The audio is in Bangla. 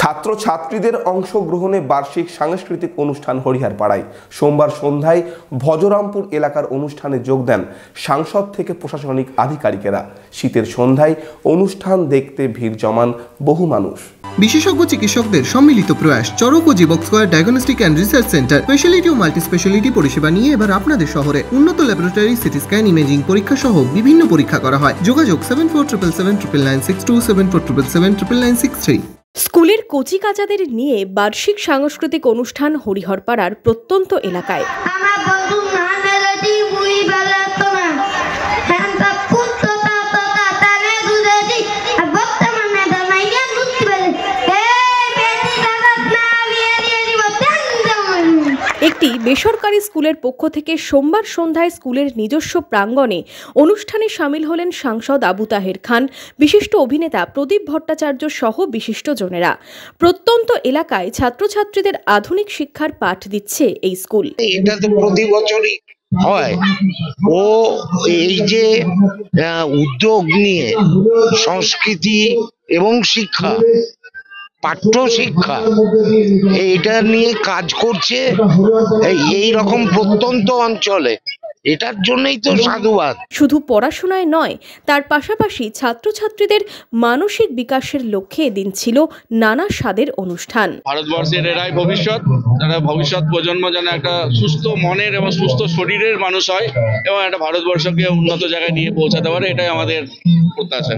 ছাত্রছাত্রীদের অংশগ্রহণে বার্ষিক সাংস্কৃতিক অনুষ্ঠান হরিহরপাড়ায়। সোমবার সন্ধ্যায় ভজরামপুর এলাকার অনুষ্ঠানে যোগ দেন সাংসদ থেকে প্রশাসনিক আধিকারিকেরা। শীতের সন্ধ্যায় অনুষ্ঠান দেখতে ভিড় জমান বহু মানুষ। বিশেষজ্ঞ চিকিৎসকদের সম্মিলিত প্রয়াস চরক ও Jivak square diagnostic and research centre speciality ও মাল্টি স্পেশালিটি পরিষেবা নিয়ে এবার আপনাদের শহরে উন্নত ল্যাবরেটরি, সিটি স্ক্যান, ইমেজিং পরীক্ষা সহ বিভিন্ন পরীক্ষা করা হয়। যোগাযোগ 7477799627 7477799693। স্কুলের কচিকাচাদের নিয়ে বার্ষিক সাংস্কৃতিক অনুষ্ঠান হরিহরপাড়ার প্রত্যন্ত এলাকায়। একটি বেসরকারি স্কুলের পক্ষ থেকে সোমবার সন্ধ্যায় স্কুলের নিজস্ব প্রাঙ্গণে অনুষ্ঠানে সামিল হলেন সাংসদ আবু তাহের খান, বিশিষ্ট অভিনেতা প্রদীপ ভট্টাচার্য সহ বিশিষ্টজনেরা। প্রত্যন্ত এলাকায় ছাত্রছাত্রীদের আধুনিক শিক্ষার পাঠ দিচ্ছে এই স্কুল। এটা তো প্রতি বছরই হয়। ও এই যে উদ্যোগ নিয়ে সংস্কৃতি এবং শিক্ষা, পাঠ্য শিক্ষা এইটা নিয়ে কাজ করছে এই রকম প্রত্যন্ত অঞ্চলে, এটার জন্যই তো সাধুবাদ। শুধু পড়াশোনায় নয়, তার পাশাপাশি ছাত্রছাত্রীদের মানসিক বিকাশের লক্ষ্যে এদিন ছিল নানা স্বাদের অনুষ্ঠান। ভারতবর্ষের এরাই ভবিষ্যৎ, যারা ভবিষ্যৎ প্রজন্ম যেন একটা সুস্থ মনের এবং সুস্থ শরীরের মানুষ হয় এবং একটা ভারতবর্ষকে উন্নত জায়গায় নিয়ে পৌঁছাতে পারে, এটাই আমাদের প্রত্যাশা।